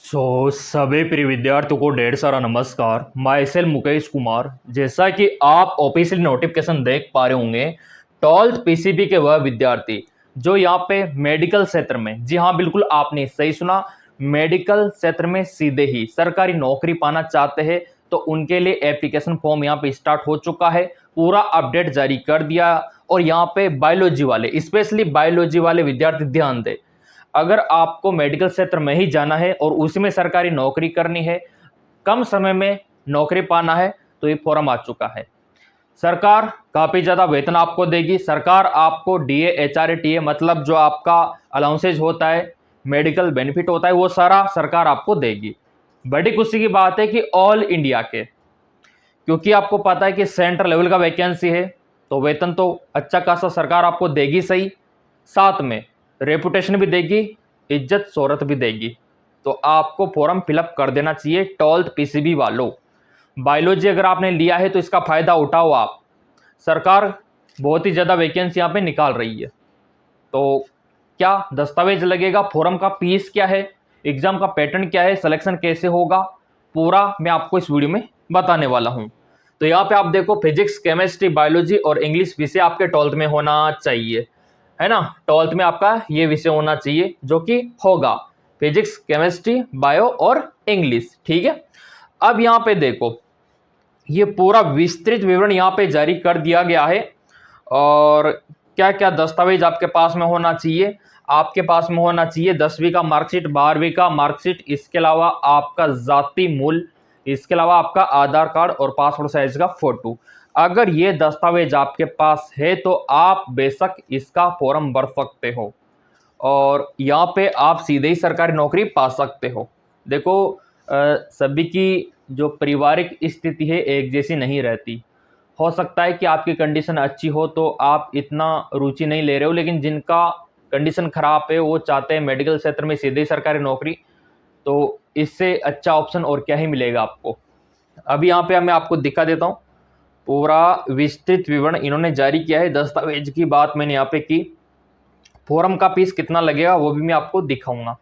सभी प्रिय विद्यार्थियों को ढेर सारा नमस्कार। My self Mukesh Kumar. जैसा कि आप ऑफिशियल नोटिफिकेशन देख पा रहे होंगे, 12th पीसीबी के वह विद्यार्थी जो यहाँ पे मेडिकल क्षेत्र में, जी हाँ बिल्कुल आपने सही सुना, मेडिकल क्षेत्र में सीधे ही सरकारी नौकरी पाना चाहते हैं तो उनके लिए एप्लीकेशन फॉर्म यहाँ पे स्टार्ट हो चुका है। पूरा अपडेट जारी कर दिया। और यहाँ पे बायोलॉजी वाले, स्पेशली बायोलॉजी वाले विद्यार्थी ध्यान दें, अगर आपको मेडिकल क्षेत्र में ही जाना है और उसी में सरकारी नौकरी करनी है, कम समय में नौकरी पाना है, तो ये फॉर्म आ चुका है। सरकार काफ़ी ज़्यादा वेतन आपको देगी। सरकार आपको डीए एचआरए टीए मतलब जो आपका अलाउंसेज होता है, मेडिकल बेनिफिट होता है, वो सारा सरकार आपको देगी। बड़ी खुशी की बात है कि ऑल इंडिया के, क्योंकि आपको पता है कि सेंट्रल लेवल का वैकेंसी है तो वेतन तो अच्छा खासा सरकार आपको देगी सही, साथ में रेपुटेशन भी देगी, इज्जत शोहरत भी देगी। तो आपको फॉर्म फिलअप कर देना चाहिए 12th पीसीबी वालों। बायोलॉजी अगर आपने लिया है तो इसका फ़ायदा उठाओ आप। सरकार बहुत ही ज़्यादा वैकेंसी यहाँ पे निकाल रही है। तो क्या दस्तावेज लगेगा, फॉर्म का फीस क्या है, एग्ज़ाम का पैटर्न क्या है, सिलेक्शन कैसे होगा, पूरा मैं आपको इस वीडियो में बताने वाला हूँ। तो यहाँ पे आप देखो, फिजिक्स केमिस्ट्री बायोलॉजी और इंग्लिश विषय आपके 12th में होना चाहिए, है ना। 12th में आपका ये विषय होना चाहिए जो कि होगा फिजिक्स केमिस्ट्री बायो और इंग्लिश, ठीक है। अब यहाँ पे देखो, ये पूरा विस्तृत विवरण यहाँ पे जारी कर दिया गया है। और क्या क्या दस्तावेज आपके पास में होना चाहिए, आपके पास में होना चाहिए 10वीं का मार्कशीट, 12वीं का मार्कशीट, इसके अलावा आपका जाति मूल, इसके अलावा आपका आधार कार्ड और पासपोर्ट साइज का फोटो। अगर ये दस्तावेज आपके पास है तो आप बेशक इसका फॉर्म भर सकते हो और यहाँ पे आप सीधे ही सरकारी नौकरी पा सकते हो। देखो, सभी की जो पारिवारिक स्थिति है एक जैसी नहीं रहती। हो सकता है कि आपकी कंडीशन अच्छी हो तो आप इतना रुचि नहीं ले रहे हो, लेकिन जिनका कंडीशन खराब है वो चाहते हैं मेडिकल क्षेत्र में सीधे ही सरकारी नौकरी, तो इससे अच्छा ऑप्शन और क्या ही मिलेगा आपको। अभी यहाँ पे मैं आपको दिखा देता हूँ, पूरा विस्तृत विवरण इन्होंने जारी किया है। दस्तावेज की बात मैंने यहाँ पे की, फॉर्म का फीस कितना लगेगा वो भी मैं आपको दिखाऊंगा।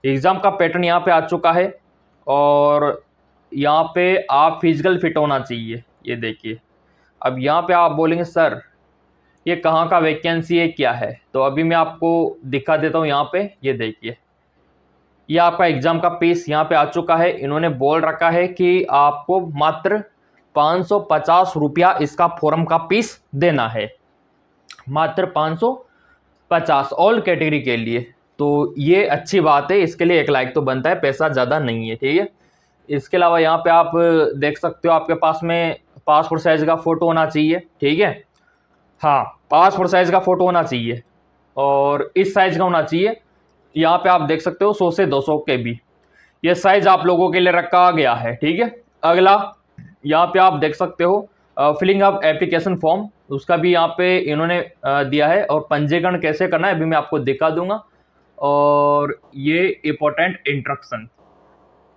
एग्ज़ाम का पैटर्न यहाँ पे आ चुका है और यहाँ पे आप फिजिकल फिट होना चाहिए, ये देखिए। अब यहाँ पे आप बोलेंगे सर ये कहाँ का वैकेंसी है, क्या है, तो अभी मैं आपको दिखा देता हूँ। यहाँ पे ये देखिए, ये आपका एग्ज़ाम का फीस यहाँ पे आ चुका है। इन्होंने बोल रखा है कि आपको मात्र 550 रुपया इसका फॉर्म का फीस देना है, मात्र 550 ऑल कैटेगरी के लिए। तो ये अच्छी बात है, इसके लिए 1 लाख तो बनता है, पैसा ज़्यादा नहीं है, ठीक है। इसके अलावा यहाँ पे आप देख सकते हो, आपके पास में पासपोर्ट साइज़ का फ़ोटो होना चाहिए, ठीक है। हाँ, पासपोर्ट साइज़ का फ़ोटो होना चाहिए और इस साइज़ का होना चाहिए। यहाँ पे आप देख सकते हो 100 से 200 के भी, ये साइज़ आप लोगों के लिए रखा गया है, ठीक है। अगला यहाँ पे आप देख सकते हो फिलिंग अप एप्लीकेशन फॉर्म, उसका भी यहाँ पे इन्होंने दिया है। और पंजीकरण कैसे करना है अभी मैं आपको दिखा दूंगा। और ये इम्पोर्टेंट इंस्ट्रक्शन,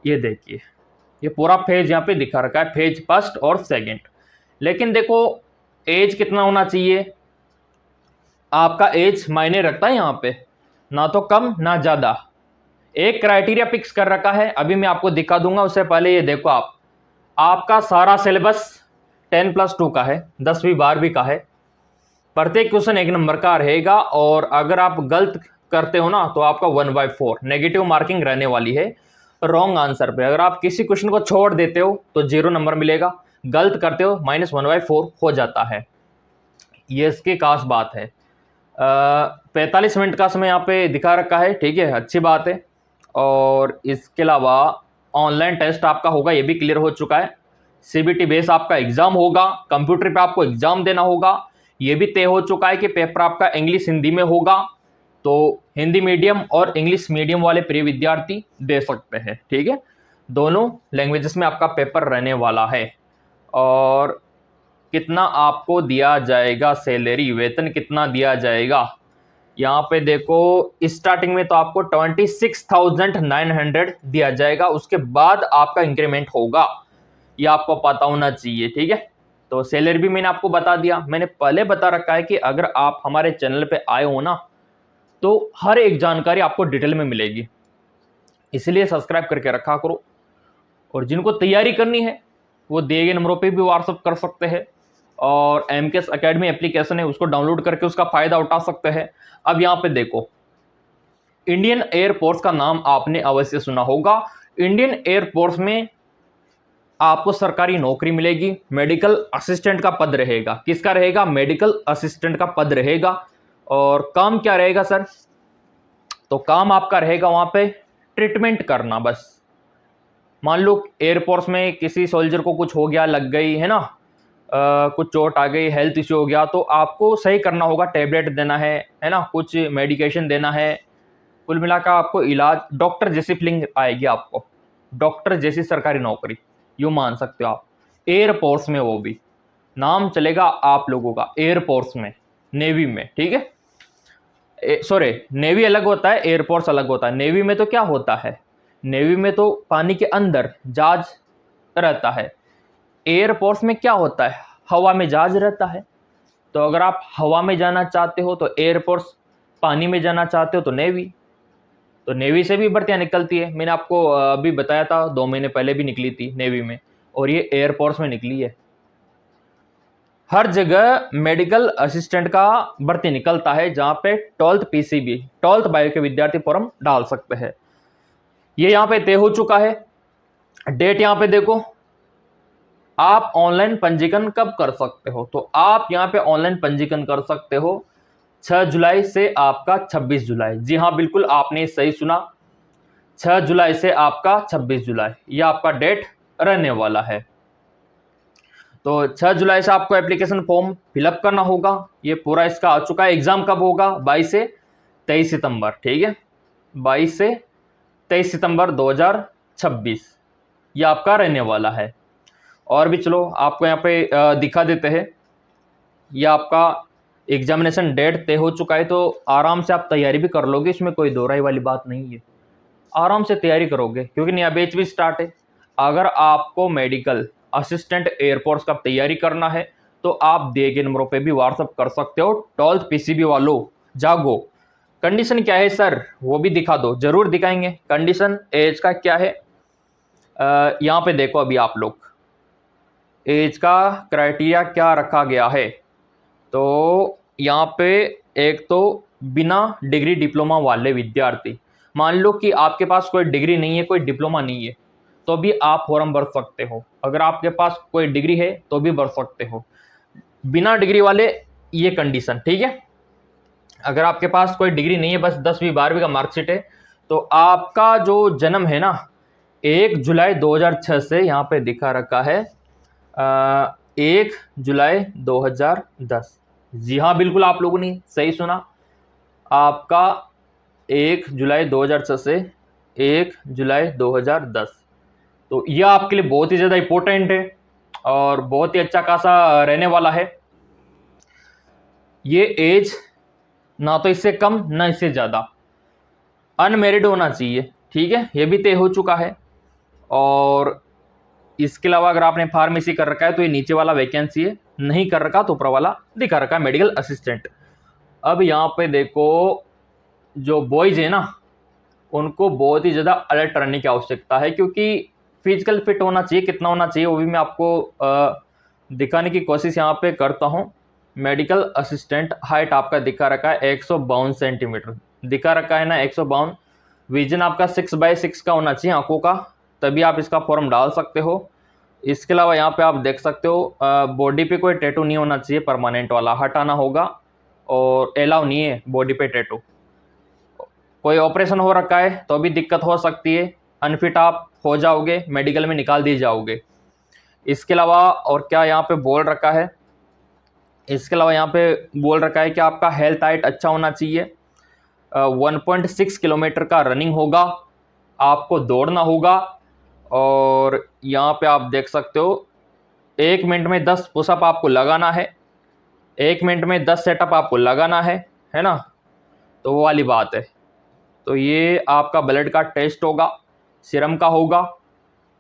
ये देखिए, ये पूरा पेज यहाँ पे दिखा रखा है, पेज फर्स्ट और सेकंड। लेकिन देखो, एज कितना होना चाहिए, आपका एज मायने रखता है यहाँ पे, ना तो कम ना ज़्यादा। एक क्राइटेरिया फिक्स कर रखा है, अभी मैं आपको दिखा दूंगा। उससे पहले ये देखो, आपका सारा सिलेबस 10+2 का है, 10वीं 12वीं का है। प्रत्येक क्वेश्चन 1 नंबर का रहेगा और अगर आप गलत करते हो ना तो आपका 1/4 नेगेटिव मार्किंग रहने वाली है रॉन्ग आंसर पे। अगर आप किसी क्वेश्चन को छोड़ देते हो तो 0 नंबर मिलेगा, गलत करते हो -1/4 हो जाता है। ये इसकी खास बात है। 45 मिनट का समय यहाँ पे दिखा रखा है, ठीक है, अच्छी बात है। और इसके अलावा ऑनलाइन टेस्ट आपका होगा, ये भी क्लियर हो चुका है। सीबीटी बेस आपका एग्जाम होगा, कंप्यूटर पे आपको एग्जाम देना होगा, ये भी तय हो चुका है कि पेपर आपका इंग्लिश हिंदी में होगा। तो हिंदी मीडियम और इंग्लिश मीडियम वाले प्रिय विद्यार्थी दे सकते हैं, ठीक है। दोनों लैंग्वेजेस में आपका पेपर रहने वाला है। और कितना आपको दिया जाएगा सैलरी, वेतन कितना दिया जाएगा, यहाँ पे देखो, स्टार्टिंग में तो आपको 26,900 दिया जाएगा, उसके बाद आपका इंक्रीमेंट होगा, ये आपको पता होना चाहिए, ठीक है। तो सैलरी भी मैंने आपको बता दिया। मैंने पहले बता रखा है कि अगर आप हमारे चैनल पे आए हो ना तो हर एक जानकारी आपको डिटेल में मिलेगी। इसलिए सब्सक्राइब करके रखा करो। और जिनको तैयारी करनी है वो दिए गए नंबरों पे भी व्हाट्सअप कर सकते हैं, और एमकेएस एकेडमी एप्लीकेशन है उसको डाउनलोड करके उसका फ़ायदा उठा सकते हैं। अब यहाँ पे देखो, इंडियन एयरफोर्स का नाम आपने अवश्य सुना होगा। इंडियन एयरफोर्स में आपको सरकारी नौकरी मिलेगी, मेडिकल असिस्टेंट का पद रहेगा। किसका रहेगा? मेडिकल असिस्टेंट का पद रहेगा। और काम क्या रहेगा सर? तो काम आपका रहेगा वहां पे ट्रीटमेंट करना। बस मान लो एयरफोर्स में किसी सोल्जर को कुछ हो गया, लग गई है ना, कुछ चोट आ गई, हेल्थ इश्यू हो गया, तो आपको सही करना होगा, टैबलेट देना है ना, कुछ मेडिकेशन देना है। कुल मिलाकर आपको इलाज, डॉक्टर जैसी फीलिंग आएगी आपको, डॉक्टर जैसी सरकारी नौकरी यूँ मान सकते हो आप। एयरफोर्स में, वो भी नाम चलेगा आप लोगों का एयरफोर्स में, नेवी में, ठीक है। सॉरी, नेवी अलग होता है, एयरफोर्स अलग होता है। नेवी में तो क्या होता है, नेवी में तो पानी के अंदर जहाज रहता है। एयरफोर्स में क्या होता है, हवा में जहाज रहता है। तो अगर आप हवा में जाना चाहते हो तो एयरफोर्स, पानी में जाना चाहते हो तो नेवी। तो नेवी से भी भर्तियां निकलती है, मैंने आपको अभी बताया था, 2 महीने पहले भी निकली थी नेवी में, और ये एयरफोर्स में निकली है। हर जगह मेडिकल असिस्टेंट का भर्ती निकलता है जहां पे 12th पीसीबी, 12th बायो के विद्यार्थी फॉर्म डाल सकते हैं। ये यहाँ पे तय हो चुका है। डेट यहाँ पे देखो, आप ऑनलाइन पंजीकरण कब कर सकते हो? तो आप यहाँ पे ऑनलाइन पंजीकरण कर सकते हो 6 जुलाई से आपका 26 जुलाई। जी हाँ, बिल्कुल आपने सही सुना, 6 जुलाई से आपका 26 जुलाई, ये आपका डेट रहने वाला है। तो 6 जुलाई से आपको एप्लीकेशन फॉर्म फिलअप करना होगा। ये पूरा इसका आ चुका है। एग्जाम कब होगा? 22 से 23 सितंबर, ठीक है, 22 से 23 सितंबर 2026 ये आपका रहने वाला है। और भी चलो आपको यहाँ पे दिखा देते हैं, ये आपका एग्जामिनेशन डेट तय हो चुका है। तो आराम से आप तैयारी भी कर लोगे, इसमें कोई दोहराई वाली बात नहीं है, आराम से तैयारी करोगे, क्योंकि नया बैच भी स्टार्ट है। अगर आपको मेडिकल असिस्टेंट एयरफोर्स का तैयारी करना है तो आप दिए गए नंबरों पे भी व्हाट्सअप कर सकते हो। 12th पीसीबी वालों जागो। कंडीशन क्या है सर, वो भी दिखा दो। जरूर दिखाएंगे। कंडीशन एज का क्या है, यहाँ पे देखो, अभी आप लोग एज का क्राइटेरिया क्या रखा गया है। तो यहाँ पे एक तो बिना डिग्री डिप्लोमा वाले विद्यार्थी, मान लो कि आपके पास कोई डिग्री नहीं है, कोई डिप्लोमा नहीं है, तो भी आप फॉर्म भर सकते हो। अगर आपके पास कोई डिग्री है तो भी भर सकते हो। बिना डिग्री वाले, ये कंडीशन, ठीक है। अगर आपके पास कोई डिग्री नहीं है, बस 10वीं 12वीं का मार्कशीट है, तो आपका जो जन्म है ना 1 जुलाई 2006 से, यहाँ पे दिखा रखा है 1 जुलाई 2010। जी हाँ, बिल्कुल आप लोगों ने सही सुना, आपका 1 जुलाई 2006 से 1 जुलाई 2010। तो यह आपके लिए बहुत ही ज़्यादा इम्पोर्टेंट है और बहुत ही अच्छा खासा रहने वाला है। ये एज ना तो इससे कम ना इससे ज़्यादा, अनमेरिड होना चाहिए, ठीक है, ये भी तय हो चुका है। और इसके अलावा अगर आपने फार्मेसी कर रखा है तो ये नीचे वाला वैकेंसी है, नहीं कर रखा तो ऊपर वाला दिखा रखा है मेडिकल असिस्टेंट। अब यहाँ पे देखो, जो बॉयज है ना उनको बहुत ही ज़्यादा अलर्ट रहने की आवश्यकता है, क्योंकि फिजिकल फिट होना चाहिए। कितना होना चाहिए वो भी मैं आपको दिखाने की कोशिश यहाँ पे करता हूँ। मेडिकल असिस्टेंट हाइट आपका दिखा रखा है 152 सेंटीमीटर, दिखा रखा है ना 152। विजन आपका 6/6 का होना चाहिए आंखों का, तभी आप इसका फॉर्म डाल सकते हो। इसके अलावा यहाँ पे आप देख सकते हो बॉडी पे कोई टैटू नहीं होना चाहिए, परमानेंट वाला हटाना होगा, और अलाउ नहीं है बॉडी पे टैटू। कोई ऑपरेशन हो रखा है तो भी दिक्कत हो सकती है, अनफिट आप हो जाओगे, मेडिकल में निकाल दिए जाओगे। इसके अलावा और क्या यहाँ पे बोल रखा है, इसके अलावा यहाँ पे बोल रखा है कि आपका हेल्थ हाइट अच्छा होना चाहिए, 1.6 किलोमीटर का रनिंग होगा, आपको दौड़ना होगा, और यहाँ पे आप देख सकते हो 1 मिनट में 10 पुशअप आपको लगाना है, 1 मिनट में 10 सेटअप आपको लगाना है ना, तो वो वाली बात है। तो ये आपका ब्लड का टेस्ट होगा, सीरम का होगा,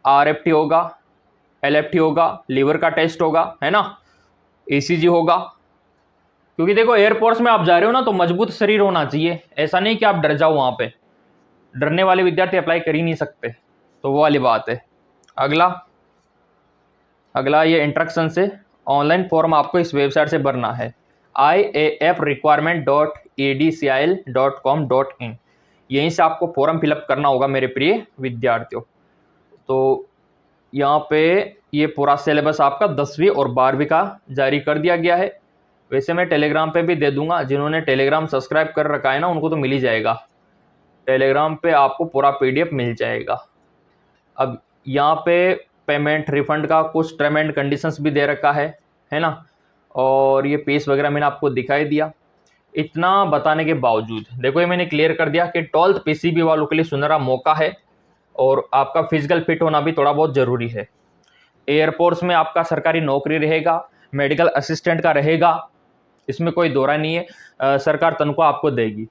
आरएफटी होगा, एलएफटी होगा, लीवर का टेस्ट होगा, है ना, ईसीजी होगा। क्योंकि देखो एयरफोर्स में आप जा रहे हो ना, तो मजबूत शरीर होना चाहिए, ऐसा नहीं कि आप डर जाओ वहाँ पे। डरने वाले विद्यार्थी अप्लाई कर ही नहीं सकते, तो वो वाली बात है। अगला ये इंस्ट्रक्शन से ऑनलाइन फॉर्म आपको इस वेबसाइट से भरना है iafrequirement.adcil.com.in। यहीं से आपको फॉर्म फिलअप करना होगा मेरे प्रिय विद्यार्थियों। तो यहाँ पे ये पूरा सिलेबस आपका 10वीं और 12वीं का जारी कर दिया गया है। वैसे मैं टेलीग्राम पे भी दे दूंगा, जिन्होंने टेलीग्राम सब्सक्राइब कर रखा है ना उनको तो मिल ही जाएगा, टेलीग्राम पे आपको पूरा PDF मिल जाएगा। अब यहाँ पे पेमेंट रिफंड का कुछ टर्म एंड कंडीशंस भी दे रखा है ना, और ये फीस वगैरह मैंने आपको दिखाई दिया। इतना बताने के बावजूद देखो ये मैंने क्लियर कर दिया कि 12th PCB वालों के लिए सुनहरा मौका है और आपका फिजिकल फिट होना भी थोड़ा बहुत ज़रूरी है। एयरपोर्ट्स में आपका सरकारी नौकरी रहेगा, मेडिकल असिस्टेंट का रहेगा, इसमें कोई दोहरा नहीं है। सरकार तनख्वाह आपको देगी,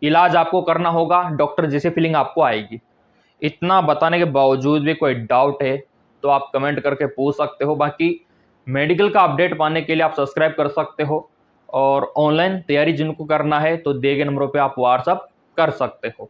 इलाज आपको करना होगा, डॉक्टर जैसी फीलिंग आपको आएगी। इतना बताने के बावजूद भी कोई डाउट है तो आप कमेंट करके पूछ सकते हो। बाकी मेडिकल का अपडेट पाने के लिए आप सब्सक्राइब कर सकते हो, और ऑनलाइन तैयारी जिनको करना है तो दिए गए नंबरों पे आप व्हाट्सअप कर सकते हो।